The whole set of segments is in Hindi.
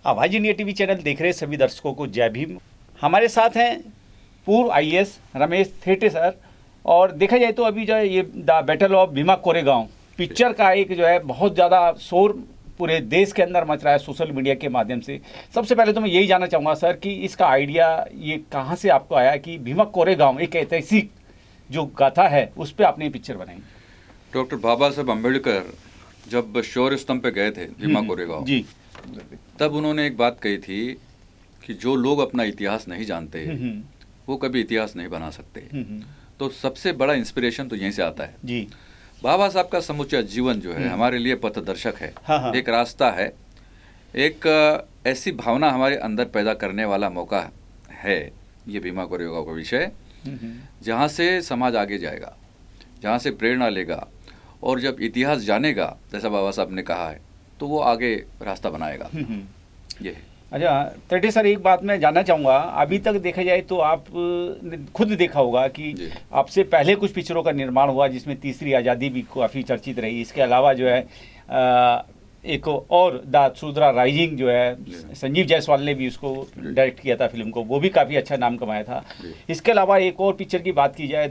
आवाज इंडिया टीवी चैनल देख रहे सभी दर्शकों को जय भीम। हमारे साथ हैं पूर्व आईएएस रमेश थेटे सर। और देखा जाए तो अभी जो है ये the battle of Bhima Koregaon picture का एक जो है बहुत ज़्यादा शोर पूरे देश के अंदर मच रहा है सोशल मीडिया के माध्यम से। सबसे पहले तो मैं यही जानना चाहूँगा सर कि इसका आइडिया ये कहाँ से आपको आया कि भीमा कोरेगांव एक ऐतिहासिक जो गाथा है उस पर आपने ये पिक्चर बनाई। डॉक्टर बाबा साहब अम्बेडकर जब शौर्य स्तंभ पे गए थे भीमा कोरेगांव जी, तब उन्होंने एक बात कही थी कि जो लोग अपना इतिहास नहीं जानते वो कभी इतिहास नहीं बना सकते। तो सबसे बड़ा इंस्पिरेशन तो यहीं से आता है जी। बाबा साहब का समूचा जीवन जो है हमारे लिए पथदर्शक है। हाँ। एक रास्ता है, एक ऐसी भावना हमारे अंदर पैदा करने वाला मौका है ये भीमा कोरेगांव का विषय, जहाँ से समाज आगे जाएगा, जहाँ से प्रेरणा लेगा और जब इतिहास जानेगा जैसा बाबा साहब ने कहा है तो वो आगे रास्ता बनाएगा। ये है। अच्छा थेटे सर, एक बात मैं जानना चाहूँगा, अभी तक देखा जाए तो आप ने खुद देखा होगा कि आपसे पहले कुछ पिक्चरों का निर्माण हुआ जिसमें तीसरी आज़ादी भी काफ़ी चर्चित रही। इसके अलावा जो है एक और द सुधरा राइजिंग जो है संजीव जायसवाल ने भी उसको डायरेक्ट किया था फिल्म को, वो भी काफ़ी अच्छा नाम कमाया था। इसके अलावा एक और पिक्चर की बात की जाए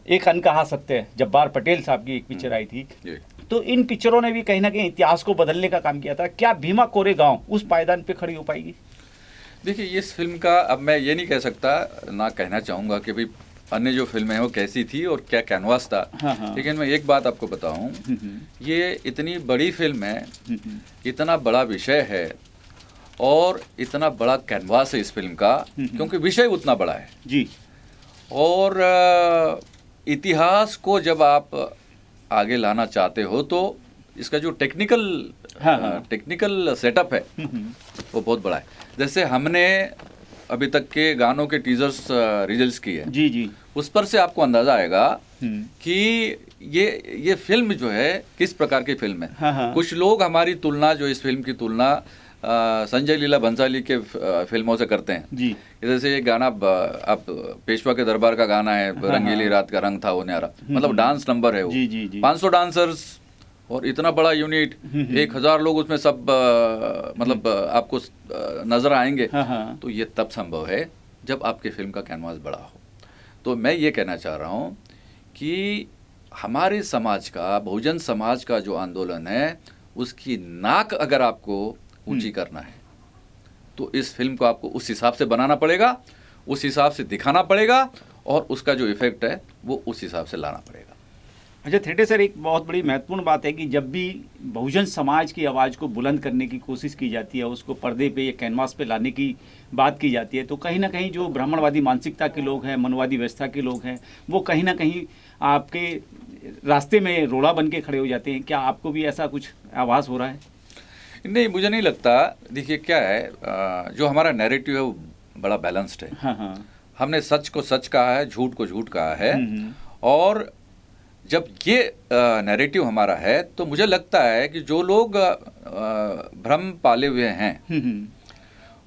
एक अनकहा सत्य, जब्बार पटेल साहब की एक पिक्चर आई थी। तो इन पिक्चरों ने भी कहीं ना कहीं इतिहास को बदलने का काम किया था। क्या भीमा कोरेगांव उस पायदान पे खड़ी हो पाएगी? देखिए इस फिल्म का अब मैं ये नहीं कह सकता, ना कहना चाहूँगा कि भाई अन्य जो फिल्में हैं वो कैसी थी और क्या कैनवास था। हाँ। लेकिन मैं एक बात आपको बताऊं, ये इतनी बड़ी फिल्म है, इतना बड़ा विषय है और इतना बड़ा कैनवास है इस फिल्म का, क्योंकि विषय उतना बड़ा है जी। और इतिहास को जब आप आगे लाना चाहते हो तो इसका जो टेक्निकल सेटअप है वो बहुत बड़ा है। जैसे हमने अभी तक के गानों के टीजर्स रिलीज किए हैं, जी, उस पर से आपको अंदाजा आएगा कि ये फिल्म जो है किस प्रकार की फिल्म है। हाँ। कुछ लोग हमारी तुलना, जो इस फिल्म की तुलना संजय लीला भंसाली के फिल्मों से करते हैं जी। जैसे ये गाना आप पेशवा के दरबार का गाना है, रंगीली रात का रंग था वो न्यारा, मतलब डांस नंबर है वो। जी। 500 डांसर्स और इतना बड़ा यूनिट, 1000 लोग उसमें सब मतलब आपको नजर आएंगे। तो ये तब संभव है जब आपके फिल्म का कैनवास बड़ा हो। तो मैं ये कहना चाह रहा हूँ कि हमारे समाज का, बहुजन समाज का जो आंदोलन है उसकी नाक अगर आपको ऊंची करना है तो इस फिल्म को आपको उस हिसाब से बनाना पड़ेगा, उस हिसाब से दिखाना पड़ेगा और उसका जो इफेक्ट है वो उस हिसाब से लाना पड़ेगा। अच्छा थेटे सर, एक बहुत बड़ी महत्वपूर्ण बात है कि जब भी बहुजन समाज की आवाज़ को बुलंद करने की कोशिश की जाती है, उसको पर्दे पे या कैनवास पे लाने की बात की जाती है, तो कहीं ना कहीं जो ब्राह्मणवादी मानसिकता के लोग हैं, मनवादी व्यवस्था के लोग हैं, वो कहीं ना कहीं आपके रास्ते में रोड़ा बन के खड़े हो जाते हैं। क्या आपको भी ऐसा कुछ आभास हो रहा है? नहीं, मुझे नहीं लगता। देखिए क्या है, जो हमारा नैरेटिव है वो बड़ा बैलेंस्ड है। हाँ। हमने सच को सच कहा है, झूठ को झूठ कहा है। और जब ये नैरेटिव हमारा है तो मुझे लगता है कि जो लोग भ्रम पाले हुए हैं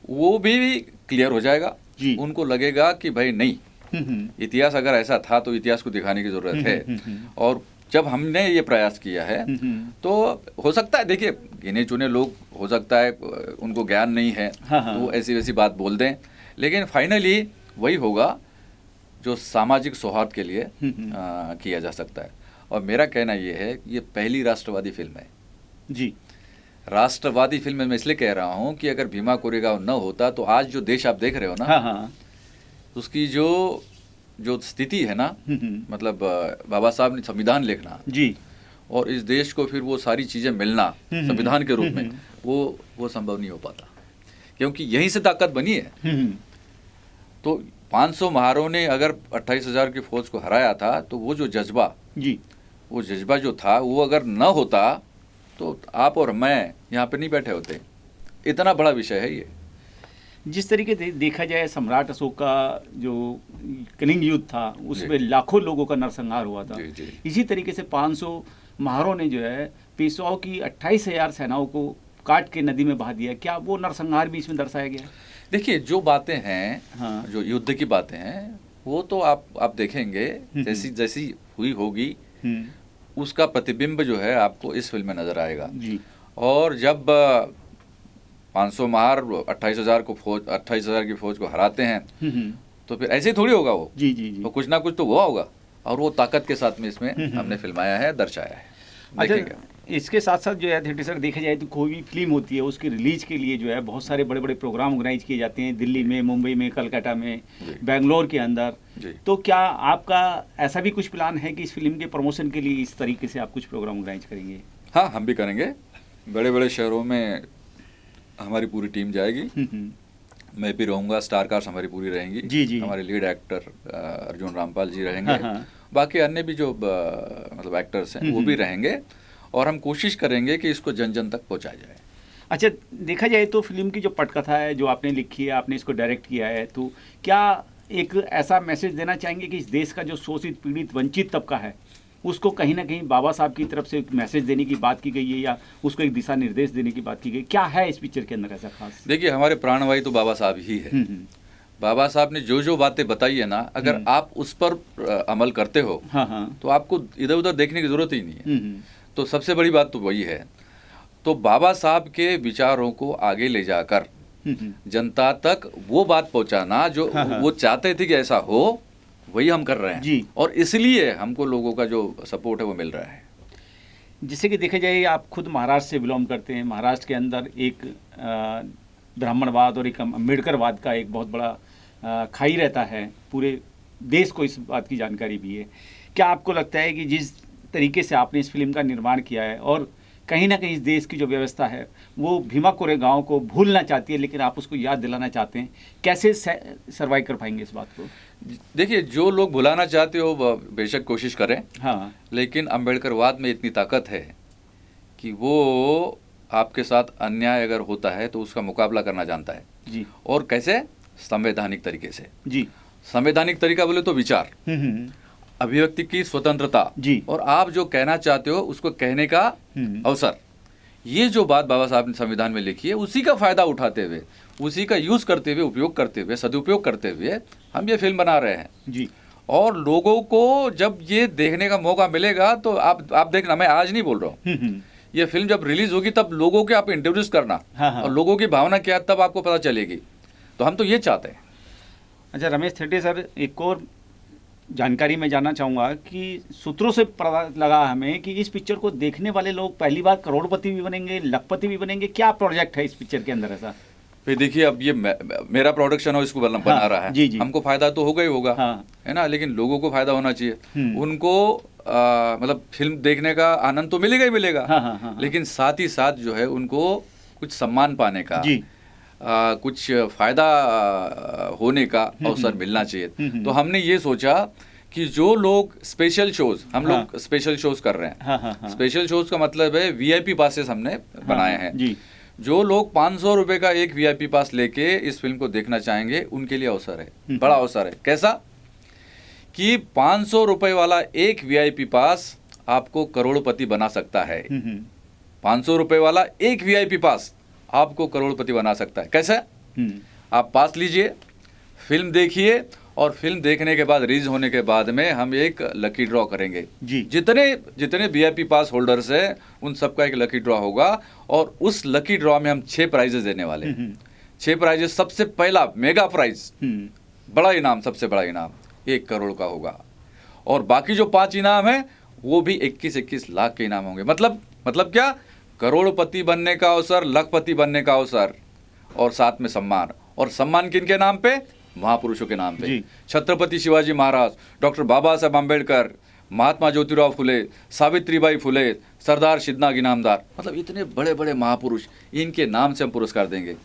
वो भी क्लियर हो जाएगा। उनको लगेगा कि भाई नहीं, इतिहास अगर ऐसा था तो इतिहास को दिखाने की जरूरत है। और जब हमने ये प्रयास किया है तो हो सकता है, देखिए गिने चुने लोग हो सकता है उनको ज्ञान नहीं है तो वो ऐसी वैसी बात बोल दें, लेकिन फाइनली वही होगा जो सामाजिक सौहार्द के लिए किया जा सकता है। और मेरा कहना ये है कि ये पहली राष्ट्रवादी फिल्म है जी। राष्ट्रवादी फिल्म मैं इसलिए कह रहा हूँ कि अगर भीमा कोरेगांव न होता तो आज जो देश आप देख रहे हो ना, उसकी जो स्थिति है ना, मतलब बाबा साहब ने संविधान लिखना जी और इस देश को फिर वो सारी चीज़ें मिलना संविधान के रूप में, वो संभव नहीं हो पाता, क्योंकि यहीं से ताकत बनी है। तो 500 महारों ने अगर 28,000 की फौज को हराया था तो वो जो जज्बा जी, वो जज्बा जो था वो अगर न होता तो आप और मैं यहाँ पे नहीं बैठे होते। इतना बड़ा विषय है ये। जिस तरीके से देखा जाए सम्राट अशोक का जो कलिंग युद्ध था उसमें लाखों लोगों का नरसंहार हुआ था। जी। इसी तरीके से 500 महारों ने जो है पेशवाओं की 28,000 सेनाओं को काट के नदी में बहा दिया। क्या वो नरसंहार भी इसमें दर्शाया गया? देखिए जो बातें हैं, जो युद्ध की बातें हैं, वो तो आप देखेंगे जैसी हुई होगी उसका प्रतिबिंब जो है आपको इस फिल्म में नजर आएगा। जी। और जब 500 मार 28,000 की फौज को हराते हैं, तो फिर ऐसे ही थोड़ी होगा वो। जी जी जी। तो कुछ ना कुछ तो हुआ होगा, और वो ताकत के साथ में इसमें हमने फिल्माया है, दर्शाया है। अच्छा, इसके साथ साथ जो है थिएटर सर देखा जाए तो कोई भी फिल्म होती है उसकी रिलीज के लिए जो है बहुत सारे बड़े बड़े प्रोग्राम ऑर्गेनाइज किए जाते हैं, दिल्ली में, मुंबई में, कलकत्ता में, बेंगलोर के अंदर। तो क्या आपका ऐसा भी कुछ प्लान है कि इस फिल्म के प्रमोशन के लिए इस तरीके से आप कुछ प्रोग्राम ऑर्गेनाइज करेंगे? हाँ, हम भी करेंगे। बड़े बड़े शहरों में हमारी पूरी टीम जाएगी, मैं भी रहूँगा, स्टार कास्ट हमारी पूरी रहेंगी। जी जी। हमारे लीड एक्टर अर्जुन रामपाल जी रहेंगे, बाकी अन्य भी जो मतलब एक्टर्स हैं वो भी रहेंगे, और हम कोशिश करेंगे कि इसको जन जन तक पहुंचाया जाए। अच्छा, देखा जाए तो फिल्म की जो पटकथा है जो आपने लिखी है, आपने इसको डायरेक्ट किया है, तो क्या एक ऐसा मैसेज देना चाहेंगे कि इस देश का जो शोषित, पीड़ित, वंचित तबका है उसको कहीं ना कहीं बाबा साहब की तरफ से एक मैसेज देने की बात की गई है, या उसको एक दिशा निर्देश देने की बात की गई? क्या है इस पिक्चर के अंदर ऐसा खास? देखिए, हमारे प्राणवायु तो बाबा साहब ही है। बाबा साहब ने जो जो बातें बताई है ना, अगर आप उस पर अमल करते हो तो आपको इधर उधर देखने की जरूरत ही नहीं है। तो सबसे बड़ी बात तो वही है। तो बाबा साहब के विचारों को आगे ले जाकर जनता तक वो बात पहुंचाना जो वो चाहते थे कि ऐसा हो, वही हम कर रहे हैं जी। और इसलिए हमको लोगों का जो सपोर्ट है वो मिल रहा है। जिससे कि देखा जाए आप खुद महाराष्ट्र से बिलोंग करते हैं, महाराष्ट्र के अंदर एक ब्राह्मणवाद और एक अम्बेडकरवाद का एक बहुत बड़ा खाई रहता है, पूरे देश को इस बात की जानकारी भी है। क्या आपको लगता है कि जिस तरीके से आपने इस फिल्म का निर्माण किया है और कहीं ना कहीं इस देश की जो व्यवस्था है वो भीमा कोरेगांव को भूलना चाहती है, लेकिन आप उसको याद दिलाना चाहते हैं, कैसे सर्वाइव कर पाएंगे इस बात को? देखिए, जो लोग भुलाना चाहते हो बेशक कोशिश करें, हाँ, लेकिन अम्बेडकरवाद में इतनी ताकत है कि वो आपके साथ अन्याय अगर होता है तो उसका मुकाबला करना जानता है जी। और कैसे? संवैधानिक तरीके से जी। संवैधानिक तरीका बोले तो विचार, अभिव्यक्ति की स्वतंत्रता जी, और आप जो कहना चाहते हो उसको कहने का अवसर। ये जो बात बाबा साहब ने संविधान में लिखी है, उसी का फायदा उठाते हुए, उसी का यूज करते हुए, उपयोग करते हुए, सदुपयोग करते हुए हम ये फिल्म बना रहे हैं जी। और लोगों को जब ये देखने का मौका मिलेगा तो आप देखना, मैं आज नहीं बोल रहा हूँ, ये फिल्म जब रिलीज होगी तब लोगों के आप इंट्रोड्यूस करना, और लोगों की भावना क्या तब आपको पता चलेगी। तो हम तो ये चाहते हैं। अच्छा रमेश थेटे सर, एक और जानकारी मैं जानना चाहूँगा कि सूत्रों से पता लगा हमें कि इस पिक्चर को देखने वाले लोग पहली बार करोड़पति भी बनेंगे, लखपति भी बनेंगे। क्या प्रोजेक्ट है इस पिक्चर के अंदर ऐसा? फिर देखिए, अब ये मेरा प्रोडक्शन हो, इसको बना रहा है जी जी। हमको फायदा तो होगा ही होगा, है ना, लेकिन लोगों को फायदा होना चाहिए। उनको मतलब फिल्म देखने का आनंद तो मिलेगा ही मिलेगा, लेकिन साथ ही साथ जो है उनको कुछ सम्मान पाने का जी, कुछ फायदा होने का अवसर मिलना चाहिए। तो हमने ये सोचा कि जो लोग स्पेशल शोज, हम लोग स्पेशल शोज कर रहे हैं। स्पेशल शोज का मतलब है वीआईपी पासेस हमने बनाए हैं जी। जो लोग 500 रुपए का एक वीआईपी पास लेके इस फिल्म को देखना चाहेंगे, उनके लिए अवसर है, बड़ा अवसर है। कैसा कि 500 रुपए वाला एक वीआईपी पास आपको करोड़पति बना सकता है। 500 रुपए वाला एक वीआईपी पास आपको करोड़पति बना सकता है। कैसे? आप पास लीजिए, फिल्म देखिए, और फिल्म देखने के बाद, रिलीज होने के बाद में हम एक लकी ड्रॉ करेंगे जी। जितने वीआईपी पास होल्डर्स हैं उन सबका एक लकी ड्रॉ होगा, और उस लकी ड्रॉ में हम 6 प्राइजेस देने वाले हैं। 6 प्राइजेस। सबसे पहला मेगा प्राइज, बड़ा इनाम, सबसे बड़ा इनाम 1 करोड़ का होगा, और बाकी जो 5 इनाम है वो भी 21-21 लाख के इनाम होंगे। मतलब क्या? करोड़पति बनने का अवसर, लखपति बनने का अवसर, और साथ में सम्मान। और सम्मान किनके नाम पे? महापुरुषों के नाम पे। छत्रपति शिवाजी महाराज, डॉक्टर बाबा साहब अम्बेडकर, महात्मा ज्योतिराव फुले, सावित्रीबाई फुले, सरदार शिदनाग इनामदार, मतलब इतने बड़े बड़े महापुरुष, इनके नाम से हम पुरस्कार देंगे।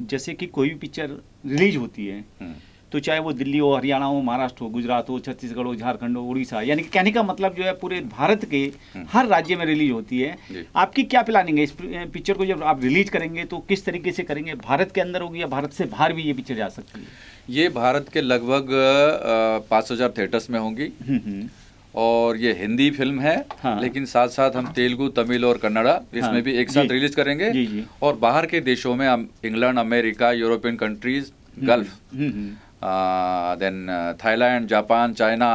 जैसे कि कोई भी पिक्चर रिलीज होती है तो चाहे वो दिल्ली हो, हरियाणा हो, महाराष्ट्र हो, गुजरात हो, छत्तीसगढ़ हो, झारखंड हो, उड़ीसा, यानी कि कहने का मतलब जो है पूरे भारत के हर राज्य में रिलीज होती है। आपकी क्या प्लानिंग है इस पिक्चर को जब आप रिलीज करेंगे तो किस तरीके से करेंगे? भारत के अंदर होगी या भारत से बाहर भी ये पिक्चर जा सकती है? ये भारत के लगभग 5,000 थिएटर्स में होंगी, और ये हिंदी फिल्म है। लेकिन साथ साथ हम तेलुगु, तमिल और कन्नड़ा इसमें भी एक साथ रिलीज करेंगे। और बाहर के देशों में हम England, America, European countries, gulf, then Thailand, Japan, China,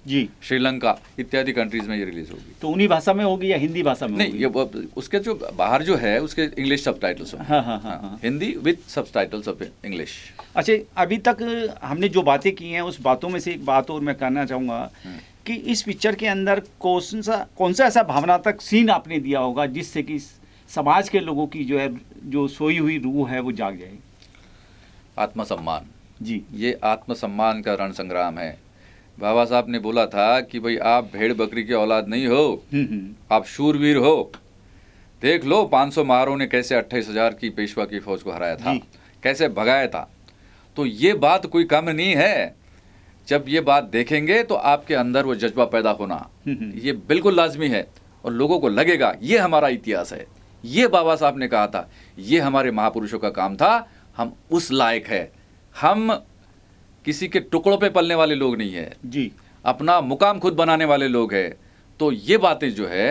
जी, श्रीलंका इत्यादि कंट्रीज में ये रिलीज होगी। तो उन्हीं भाषा में होगी या हिंदी भाषा में नहीं, होगी? ये उसके जो बाहर जो है उसके इंग्लिश सबटाइटल्स होंगे। हाँ हाँ हाँ हाँ। Hindi with subtitles of English. अच्छा, अभी तक हमने जो बातें की हैं उस बातों में से एक बात और मैं कहना चाहूँगा कि इस पिक्चर के अंदर कौन सा ऐसा भावनात्मक सीन आपने दिया होगा जिससे कि समाज के लोगों की जो है जो सोई हुई रूह है वो जाग जाए? आत्मसम्मान जी, ये आत्मसम्मान का रण संग्राम है। बाबा साहब ने बोला था कि भाई आप भेड़ बकरी की औलाद नहीं हो, आप शूरवीर हो। देख लो 500 महारों ने कैसे 28,000 की पेशवा की फौज को हराया था, कैसे भगाया था। तो ये बात कोई कम नहीं है। जब ये बात देखेंगे तो आपके अंदर वो जज्बा पैदा होना ये बिल्कुल लाजमी है और लोगों को लगेगा ये हमारा इतिहास है, ये बाबा साहब ने कहा था, ये हमारे महापुरुषों का काम था, हम उस लायक है। हम किसी के टुकड़ों पे पलने वाले लोग नहीं है जी, अपना मुकाम खुद बनाने वाले लोग हैं। तो ये बातें जो है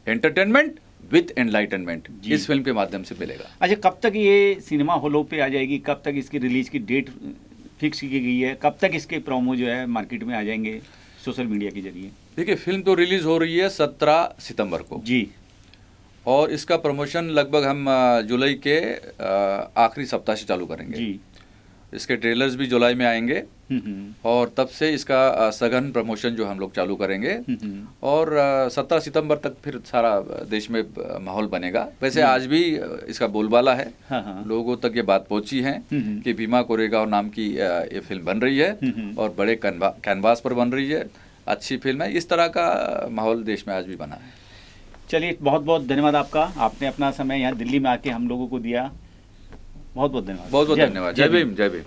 एंटरटेनमेंट विद एनलाइटनमेंट इस फिल्म के माध्यम से मिलेगा। अच्छा, कब तक ये सिनेमा हॉलों पे आ जाएगी? कब तक इसकी रिलीज की डेट फिक्स की गई है? कब तक इसके प्रोमो जो है मार्केट में आ जाएंगे सोशल मीडिया के जरिए? देखिए, फिल्म तो रिलीज हो रही है 17 सितंबर को जी, और इसका प्रमोशन लगभग हम जुलाई के आखिरी सप्ताह से चालू करेंगे जी। इसके ट्रेलर्स भी जुलाई में आएंगे और तब से इसका सघन प्रमोशन जो हम लोग चालू करेंगे और 17 सितंबर तक फिर सारा देश में माहौल बनेगा। वैसे आज भी इसका बोलबाला है, हाँ। लोगों तक ये बात पहुंची है कि भीमा कोरेगांव नाम की ये फिल्म बन रही है और बड़े कैनवास पर बन रही है, अच्छी फिल्म है। इस तरह का माहौल देश में आज भी बना है। चलिए, बहुत बहुत धन्यवाद आपका, आपने अपना समय यहाँ दिल्ली में आके हम लोगों को दिया। बहुत बहुत धन्यवाद। बहुत बहुत धन्यवाद। जय भीम, जय भीम।